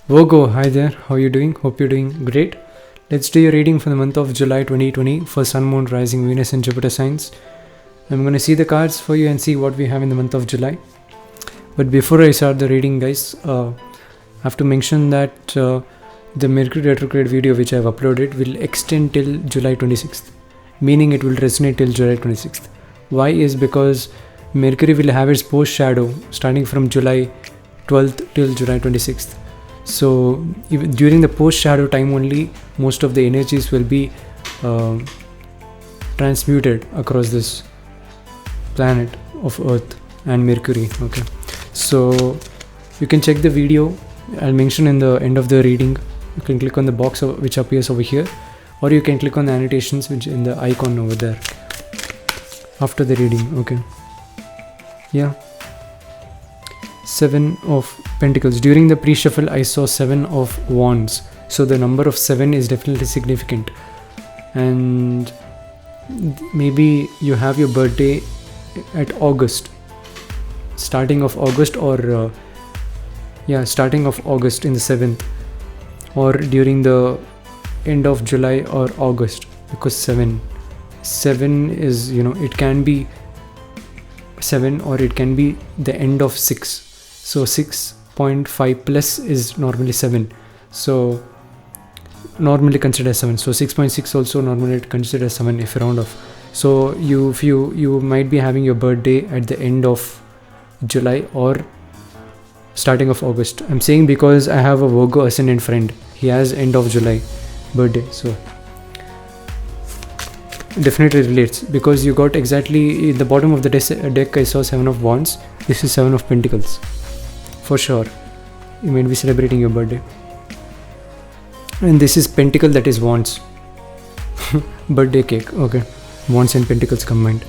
Virgo, hi there. How are you doing? Hope you're doing great. Let's do your reading for the month of July 2020 for Sun, Moon, Rising, Venus, and Jupiter signs. I'm going to see the cards for you and see what we have in the month of July. But before I start the reading, guys, I have to mention that the Mercury retrograde video which I have uploaded will extend till July 26th, meaning it will resonate till July 26th. Why is because Mercury will have its post shadow starting from July 12th till July 26th. So even during the post shadow time only, most of the energies will be transmuted across this planet of Earth and Mercury. Okay, so you can check the video. I'll mention in the end of the reading. You can click on the box which appears over here, or you can click on the annotations which in the icon over there after the reading. Okay, yeah. 7 of Pentacles. During the pre-shuffle, I saw 7 of Wands. So the number of 7 is definitely significant. And maybe you have your birthday at August. Starting of August or... starting of August in the 7th. Or during the end of July or August. Because 7 is, it can be 7 or it can be the end of 6. So 6.5 plus is normally 7. So normally considered as 7. So 6.6 also normally considered as 7 if you round off. So you might be having your birthday at the end of July or starting of August. I'm saying because I have a Virgo ascendant friend. He has end of July birthday. So definitely relates because you got exactly in the bottom of the deck I saw 7 of Wands. This is 7 of Pentacles. For sure, you might be celebrating your birthday. And this is Pentacle, that is Wands. Birthday cake, okay. Wands and Pentacles combined.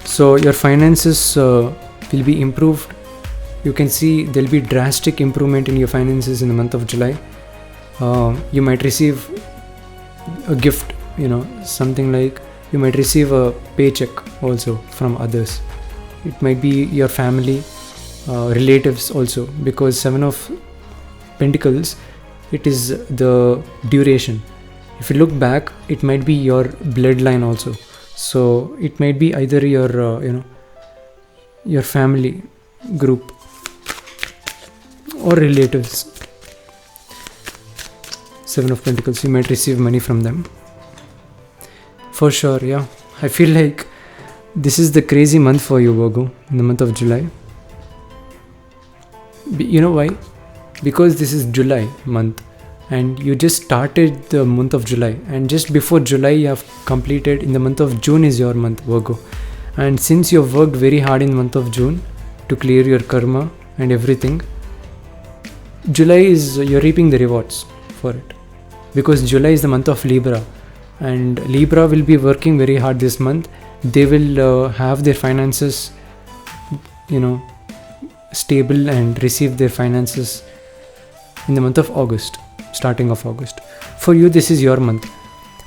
So your finances will be improved. You can see there will be drastic improvement in your finances in the month of July. You might receive a gift, something like you might receive a paycheck also from others. It might be your family. Relatives also, because 7 of Pentacles, it is the duration. If you look back, it might be your bloodline also. So it might be either your your family group or relatives. 7 of Pentacles, you might receive money from them for sure. Yeah, I feel like this is the crazy month for you, Virgo, in the month of July. You know why? Because this is July month and you just started the month of July, and just before July you have completed. In the month of June is your month, Virgo, and since you have worked very hard in the month of June to clear your karma and everything, July is you're reaping the rewards for it, because July is the month of Libra, and Libra will be working very hard this month. They will have their finances stable and receive their finances in the month of August, starting of August. For you, this is your month.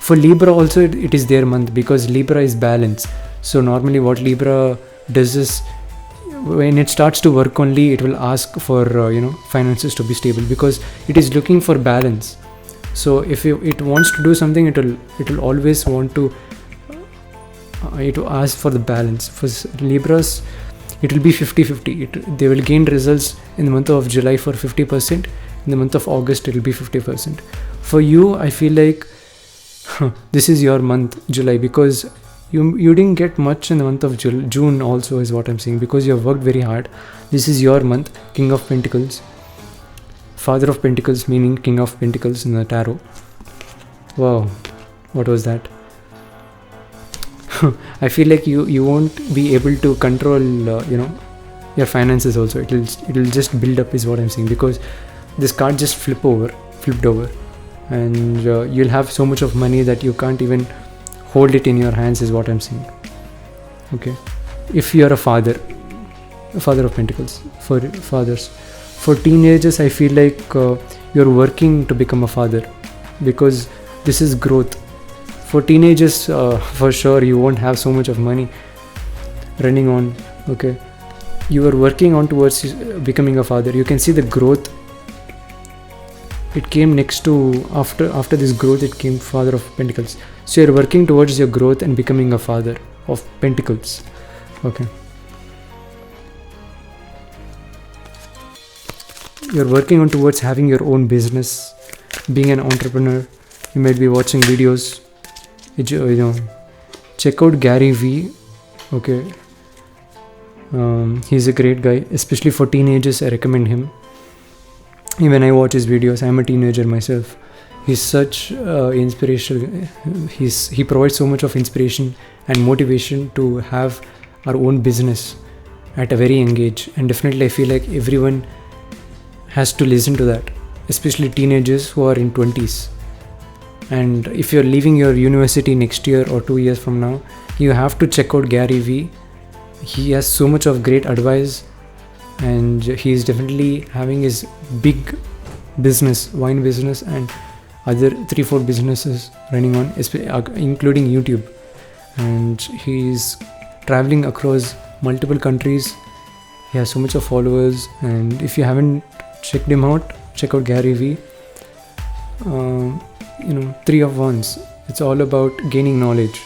For Libra also, it is their month, because Libra is balance. So normally what Libra does is, when it starts to work only, it will ask for finances to be stable, because it is looking for balance. So if it wants to do something, it will always want to ask for the balance. For Libras, it will be 50-50. They will gain results in the month of July for 50%. In the month of August, it will be 50%. For you, I feel like this is your month, July, because you didn't get much in the month of June also is what I'm saying, because you have worked very hard. This is your month, King of Pentacles. Father of Pentacles, meaning King of Pentacles in the tarot. Wow, what was that? I feel like you won't be able to control your finances also. It'll just build up is what I'm saying, because this card just flipped over, and you'll have so much of money that you can't even hold it in your hands is what I'm saying. Okay, if you're a father of Pentacles, for fathers, for teenagers, I feel like you're working to become a father, because this is growth. For teenagers, for sure, you won't have so much of money running on. Okay, you are working on towards becoming a father. You can see the growth it came next to, after this growth, it came Father of Pentacles. So you're working towards your growth and becoming a Father of Pentacles. Okay. You're working on towards having your own business, being an entrepreneur. You might be watching videos. Check out Gary Vee. Okay. He's a great guy, especially for teenagers. I recommend him. Even I watch his videos. I'm a teenager myself. He's such inspirational. He provides so much of inspiration and motivation to have our own business at a very young age. And definitely I feel like everyone has to listen to that, especially teenagers who are in 20s. And if you're leaving your university next year or 2 years from now, you have to check out Gary Vee. He has so much of great advice, and he is definitely having his big business, wine business, and other 3-4 businesses running on, including YouTube. And he's traveling across multiple countries. He has so much of followers, and if you haven't checked him out, check out Gary Vee. 3 of Wands. It's all about gaining knowledge,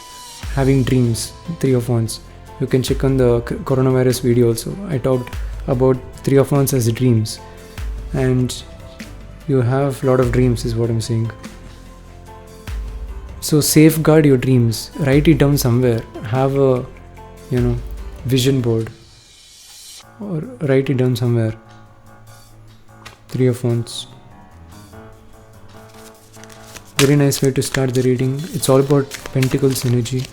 having dreams. 3 of Wands. You can check on the coronavirus video also. I talked about 3 of Wands as dreams, and you have a lot of dreams is what I'm saying. So safeguard your dreams. Write it down somewhere. Have a vision board, or write it down somewhere. 3 of Wands. Very nice way to start the reading. It's all about Pentacles energy.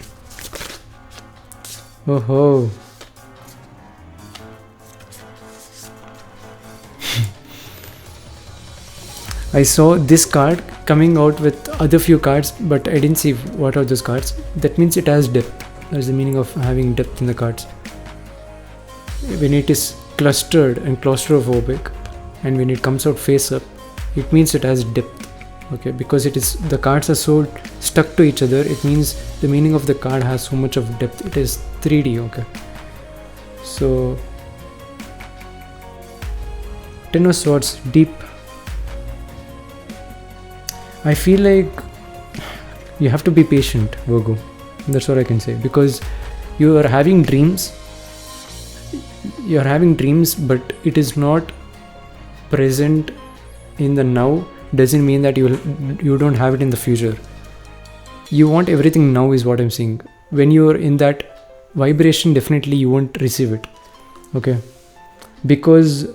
Oh. I saw this card coming out with other few cards, but I didn't see what are those cards. That means it has depth. That's the meaning of having depth in the cards. When it is clustered and claustrophobic, and when it comes out face up, it means it has depth. Okay, because the cards are so stuck to each other, it means the meaning of the card has so much of depth. It is 3D. Okay, so 10 of Swords, deep. I feel like you have to be patient, Virgo. That's what I can say, because you are having dreams. You are having dreams, but it is not present in the now. Doesn't mean that you don't have it in the future. You want everything now is what I'm saying. When you're in that vibration, definitely you won't receive it. Okay, because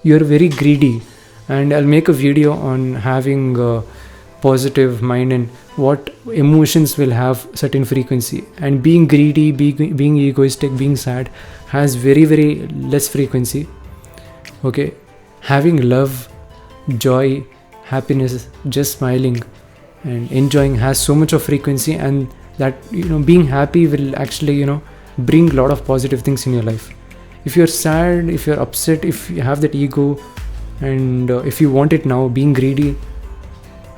you're very greedy, and I'll make a video on having a positive mind and what emotions will have certain frequency. And being greedy, being egoistic, being sad has very, very less frequency. Okay, having love, joy, happiness, just smiling and enjoying has so much of frequency, and that being happy will actually bring a lot of positive things in your life. If you're sad, if you're upset, if you have that ego, and if you want it now, being greedy,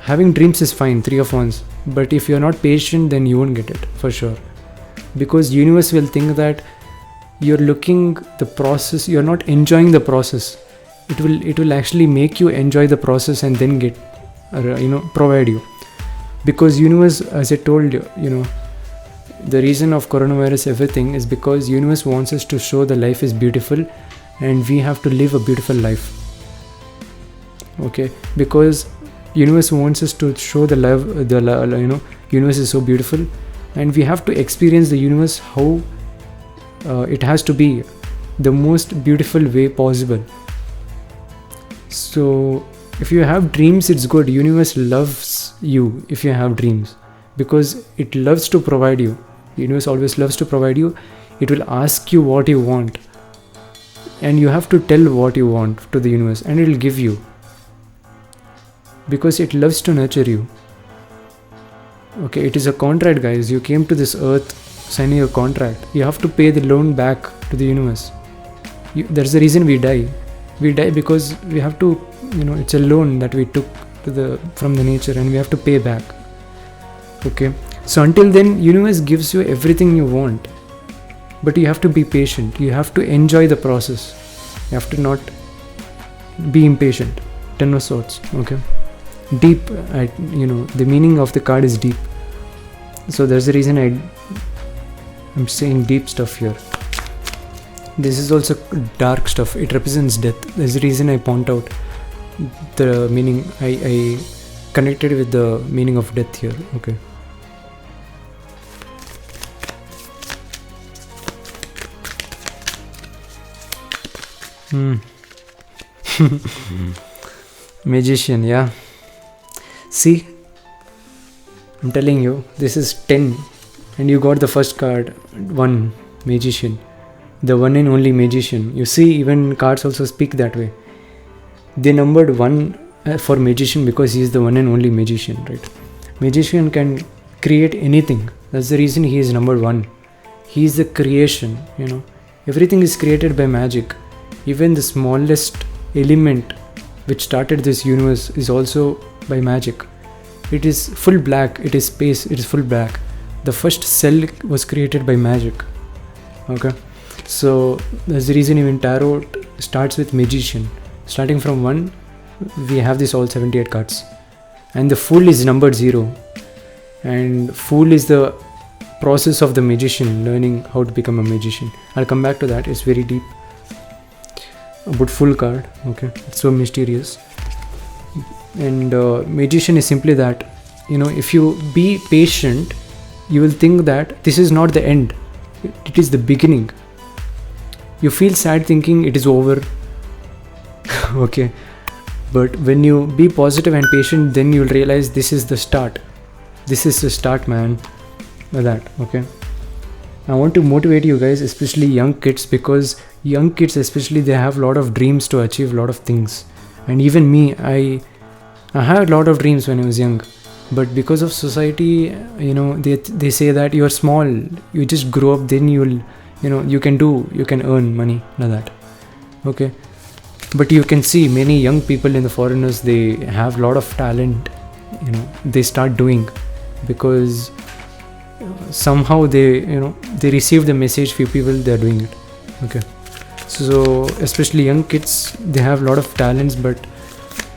having dreams is fine, 3 of Wands, but if you're not patient, then you won't get it for sure, because universe will think that you're looking the process, you're not enjoying the process. It will actually make you enjoy the process and then get provide you, because universe, as I told you, the reason of coronavirus everything is because universe wants us to show the life is beautiful, and we have to live a beautiful life. Okay, because universe wants us to show the love, universe is so beautiful, and we have to experience the universe how it has to be, the most beautiful way possible. So if you have dreams, it's good. Universe loves you if you have dreams, because it loves to provide you. Universe always loves to provide you. It will ask you what you want, and you have to tell what you want to the universe, and it will give you, because it loves to nurture you. Okay, it is a contract, guys. You came to this earth signing a contract. You have to pay the loan back to the universe. That's the reason we die. We die because we have to, it's a loan that we took from the nature, and we have to pay back. Okay, so until then, universe gives you everything you want, but you have to be patient. You have to enjoy the process. You have to not be impatient. 10 of Swords. Okay. deep. The meaning of the card is deep. So that's the reason I'm saying deep stuff here. This is also dark stuff. It represents death. There's the reason I point out the meaning. I connected with the meaning of death here. Okay. Magician, yeah. See, I'm telling you, this is 10 and you got the first card, 1, Magician. The one and only magician. You see, even cards also speak that way. They numbered 1 for magician because he is the one and only magician, right? Magician can create anything. That's the reason he is number 1. He is the creation, Everything is created by magic. Even the smallest element which started this universe is also by magic. It is full black. It is space. It is full black. The first cell was created by magic. Okay. So that's the reason even tarot starts with magician. Starting from 1, we have this all 78 cards. And the fool is numbered 0. And fool is the process of the magician, learning how to become a magician. I'll come back to that. It's very deep. But full card. Okay. It's so mysterious. And magician is simply that, if you be patient, you will think that this is not the end. It is the beginning. You feel sad thinking it is over. Okay. But when you be positive and patient, then you'll realize this is the start. This is the start, man. Like that. Okay. I want to motivate you guys, especially young kids, because young kids especially, they have a lot of dreams to achieve a lot of things. And even me, I had a lot of dreams when I was young. But because of society, they say that you're small. You just grow up, then you can earn money, like that. Okay. But you can see many young people in the foreigners, they have a lot of talent, they start doing because somehow they receive the message, few people, they're doing it. Okay. So especially young kids, they have a lot of talents, but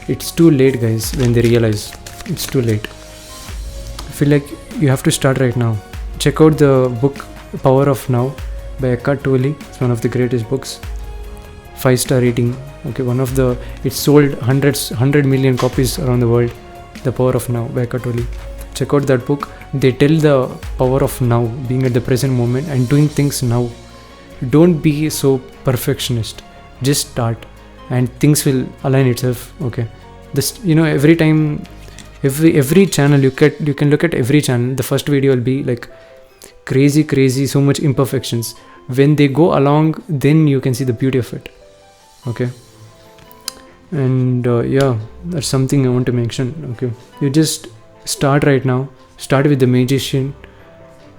it's too late, guys, when they realize it's too late. I feel like you have to start right now. Check out the book Power of Now by Eckhart Tolle. It's one of the greatest books. 5-star rating. Okay, it sold 100 million copies around the world. The Power of Now by Eckhart Tolle. Check out that book. They tell the power of now, being at the present moment and doing things now. Don't be so perfectionist. Just start and things will align itself. Okay. This, every time, every channel you can look at every channel. The first video will be like crazy, so much imperfections. When they go along, then you can see the beauty of it. Okay. And that's something I want to mention. Okay. You just start right now. Start with the magician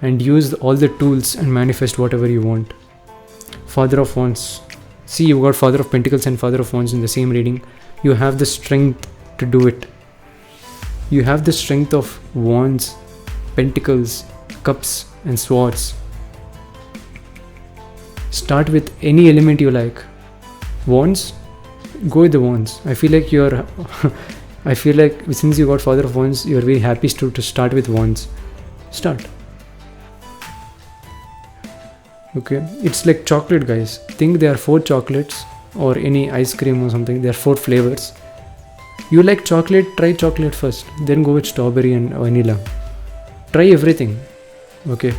and use all the tools and manifest whatever you want. Father of Wands. See, you got Father of Pentacles and Father of Wands in the same reading. You have the strength to do it. You have the strength of Wands, Pentacles, Cups and Swords. Start with any element you like. Wands, go with the Wands. I feel like since you got Father of Wands, you're very happy to start with Wands. Start. Okay, it's like chocolate, guys. Think there are 4 chocolates or any ice cream or something. There are 4 flavors. You like chocolate, try chocolate first. Then go with strawberry and vanilla. Try everything. Okay.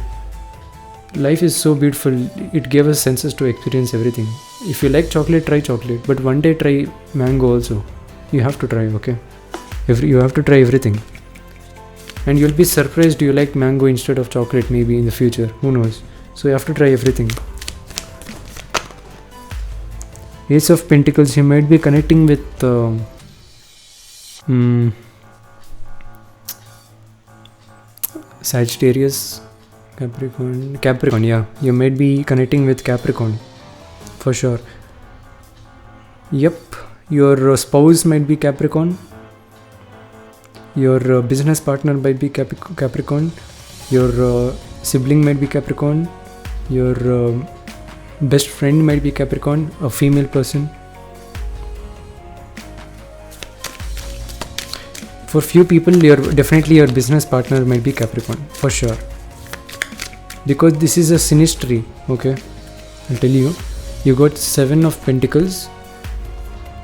Life is so beautiful. It gave us senses to experience everything. If you like chocolate, try chocolate. But one day try mango also. You have to try, okay? You have to try everything. And you'll be surprised you like mango instead of chocolate maybe in the future. Who knows? So you have to try everything. Ace of Pentacles, you might be connecting with Sagittarius, Capricorn, yeah. You might be connecting with Capricorn. For sure. Yep. Your spouse might be Capricorn. Your business partner might be Capricorn. Your sibling might be Capricorn. Your best friend might be Capricorn, a female person. For few people, definitely your business partner might be Capricorn, for sure. Because this is a synastry, okay? I'll tell you. You got 7 of Pentacles.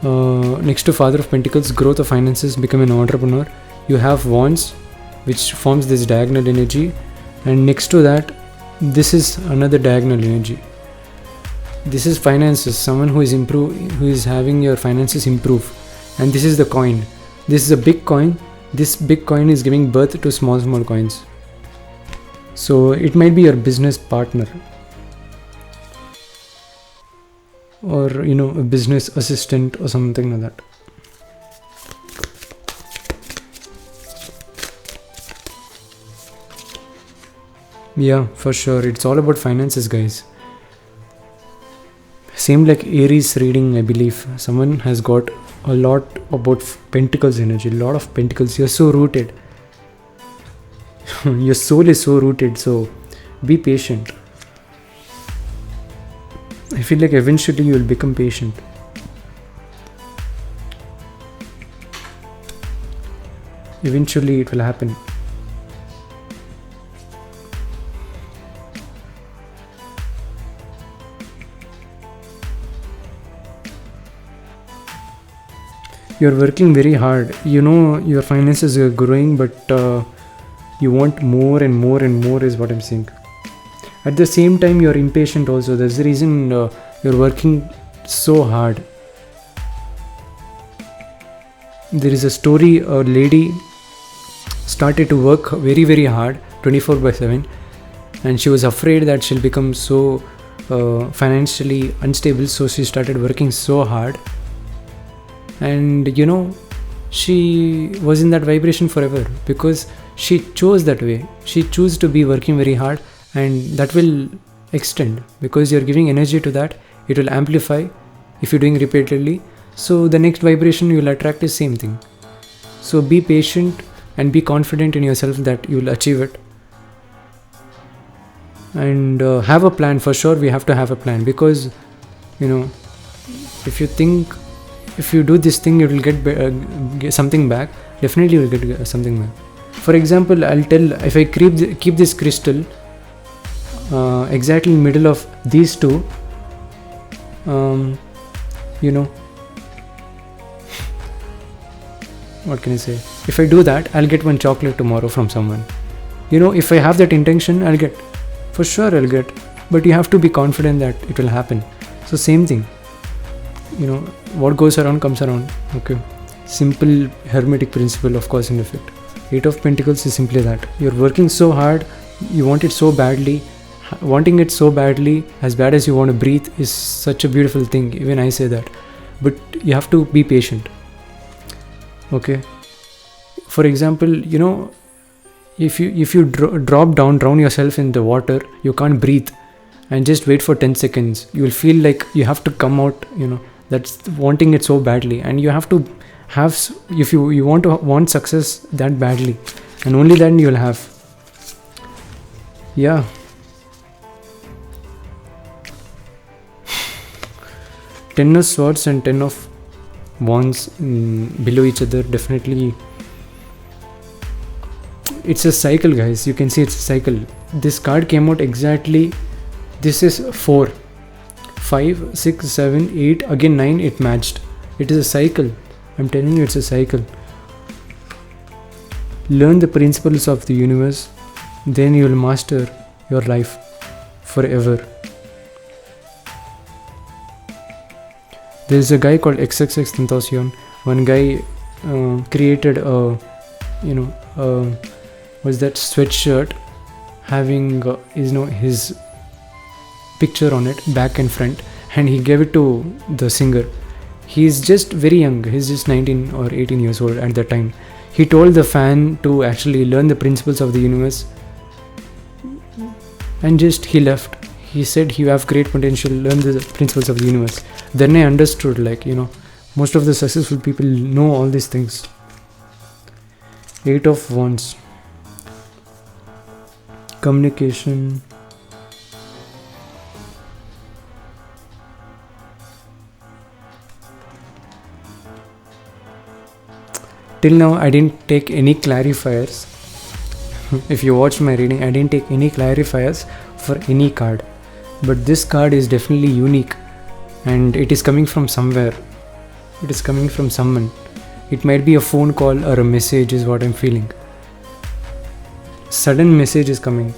Next to Father of Pentacles, growth of finances, become an entrepreneur. You have Wands, which forms this diagonal energy. And next to that, this is another diagonal energy. This is finances, someone who is having your finances improve. And this is the coin. This is a big coin. This big coin is giving birth to small coins. So it might be your business partner, or a business assistant or something like that. Yeah, for sure, it's all about finances, guys. Same like Aries reading, I believe. Someone has got a lot about Pentacles energy, a lot of Pentacles. You're so rooted. Your soul is so rooted, so be patient. I feel like eventually you will become patient. Eventually it will happen. You're working very hard. Your finances are growing, but you want more and more and more is what I'm saying. At the same time, you're impatient also. That's the reason you're working so hard. There is a story, a lady started to work very, very hard, 24/7, and she was afraid that she'll become so financially unstable, so she started working so hard. And she was in that vibration forever because she chose that way. She chose to be working very hard, and that will extend because you're giving energy to that. It will amplify if you're doing repeatedly. So the next vibration you'll attract is same thing. So be patient and be confident in yourself that you'll achieve it. And have a plan. For sure we have to have a plan, because if you do this thing, you will get something back. Definitely you will get something back. For example, I'll tell, if I keep this crystal exactly in middle of these two, what can I say? If I do that, I'll get one chocolate tomorrow from someone. If I have that intention, I'll get. For sure I'll get. But you have to be confident that it will happen. So same thing. What goes around comes around. Okay. Simple hermetic principle of cause and effect. 8 of Pentacles is simply that. You're working so hard, you want it so badly. Wanting it so badly, as bad as you want to breathe, is such a beautiful thing. Even I say that. But you have to be patient. Okay. For example, if you drown yourself in the water, you can't breathe, and just wait for 10 seconds. You will feel like you have to come out. That's wanting it so badly, and you have to have, if you want success that badly, and only then you'll have. Yeah. Ten of Swords and 10 of Wands below each other, definitely it's a cycle, guys. You can see it's a cycle. This card came out exactly, this is 4, 5, 6, 7, 8, again 9, it matched. It is a cycle. I'm telling you, it's a cycle. Learn the principles of the universe, then you will master your life forever. There's a guy called XXXTentacion. One guy created a, was that sweatshirt having his picture on it, back and front, and he gave it to the singer. He's just very young. He's just 19 or 18 years old at that time. He told the fan to actually learn the principles of the universe, and just he left. He said, you have great potential, learn the principles of the universe. Then I understood, most of the successful people know all these things. 8 of Wands. Communication. till now I didn't take any clarifiers. If you watched my reading, I didn't take any clarifiers for any card, but this card is definitely unique, and it is coming from somewhere. It is coming from someone. It might be a phone call or a message is what I'm feeling. Sudden message is coming.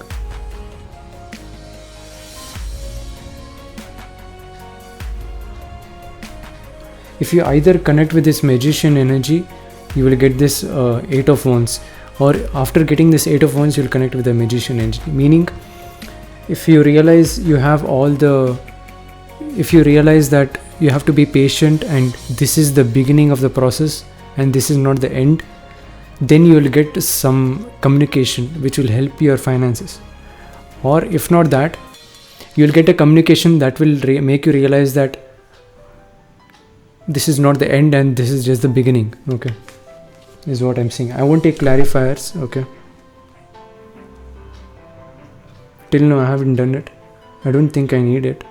If you either connect with this magician energy, you will get this 8 of wands, or after getting this 8 of wands, you'll connect with the magician energy. Meaning, if you realize that you have to be patient and this is the beginning of the process and this is not the end, then you will get some communication which will help your finances. Or if not that, you will get a communication that will make you realize that this is not the end and this is just the beginning. Okay, is what I'm saying. I won't take clarifiers. Okay, till now I haven't done it. I don't think I need it.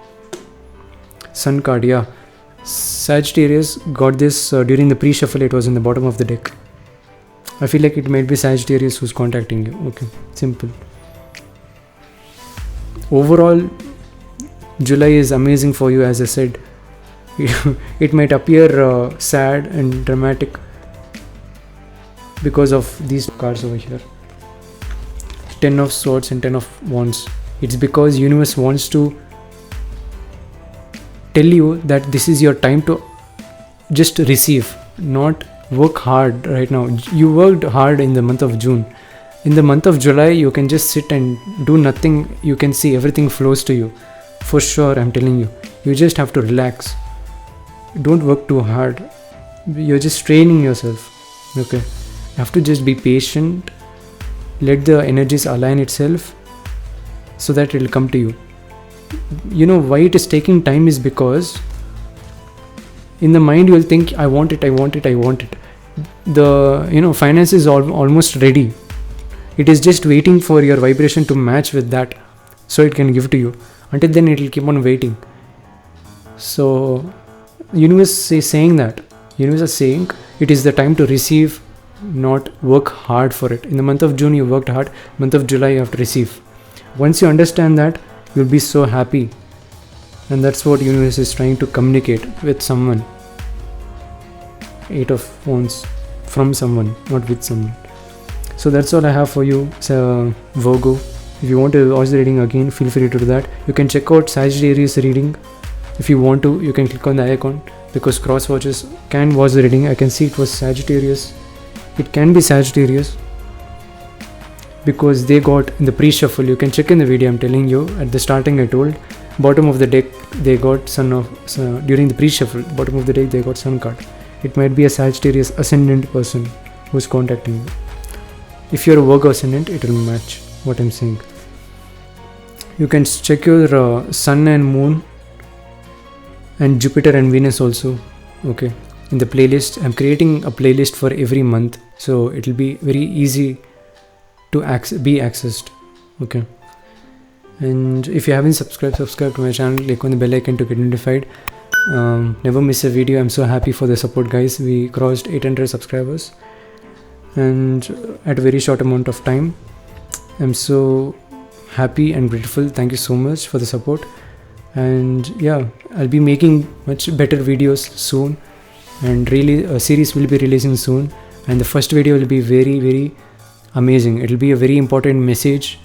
Sun card, yeah. Sagittarius got this during the pre-shuffle. It was in the bottom of the deck. I feel like it might be Sagittarius who's contacting you. Okay, simple. Overall, July is amazing for you, as I said. It might appear sad and dramatic because of these cards over here. 10 of swords and 10 of wands. It's because universe wants to tell you that this is your time to just receive, not work hard right now. You worked hard in the month of June. In the month of July, you can just sit and do nothing. You can see everything flows to you. For sure, I'm telling you. You just have to relax. Don't work too hard. You're just training yourself. Okay. You have to just be patient. Let the energies align itself so that it will come to you. You know why it is taking time is because in the mind you will think, I want it. The finance is almost ready. It is just waiting for your vibration to match with that so it can give to you. Until then it will keep on waiting. So universe is saying that. Universe is saying it is the time to receive, not work hard for it. In the month of June you worked hard. Month of July you have to receive. Once you understand that, you'll be so happy. And that's what universe is trying to communicate with someone. 8 of wands from someone, not with someone. So that's all I have for you, Virgo. If you want to watch the reading again, feel free to do that. You can check out Sagittarius reading. If you want to, you can click on the icon, because cross watchers can watch the reading. I can see it was Sagittarius. It can be Sagittarius because they got in the pre-shuffle. You can check in the video. I'm telling you, at the starting I told, bottom of the deck they got during the pre-shuffle, bottom of the deck they got Sun card. It might be a Sagittarius ascendant person who's contacting you. If you're a Virgo ascendant, it will match what I'm saying. You can check your Sun and Moon and Jupiter and Venus also. Okay, in the playlist. I'm creating a playlist for every month, so it will be very easy to be accessed. Okay, and if you haven't subscribed to my channel, click on the bell icon to get notified. Never miss a video. I'm so happy for the support, guys. We crossed 800 subscribers and at a very short amount of time. I'm so happy and grateful. Thank you so much for the support. And yeah, I'll be making much better videos soon, and really a series will be releasing soon, and the first video will be very, very amazing. It will be a very important message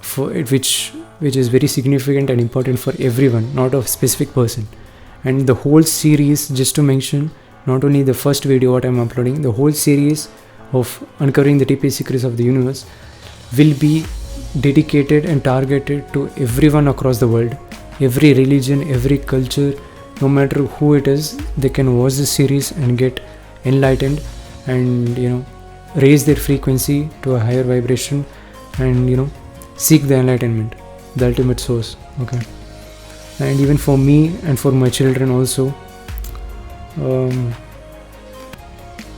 for it, which is very significant and important for everyone, not a specific person. And the whole series, just to mention, not only the first video what I'm uploading, the whole series of uncovering the deepest secrets of the universe will be dedicated and targeted to everyone across the world. Every religion, every culture, no matter who it is, they can watch this series and get enlightened and raise their frequency to a higher vibration and seek the enlightenment, the ultimate source. Okay, and even for me and for my children also,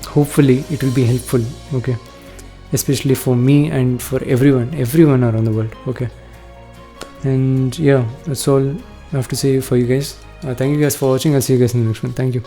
hopefully it will be helpful. Okay, especially for me and for everyone around the world. Okay. And yeah, that's all I have to say for you guys. Thank you guys for watching. I'll see you guys in the next one. Thank you.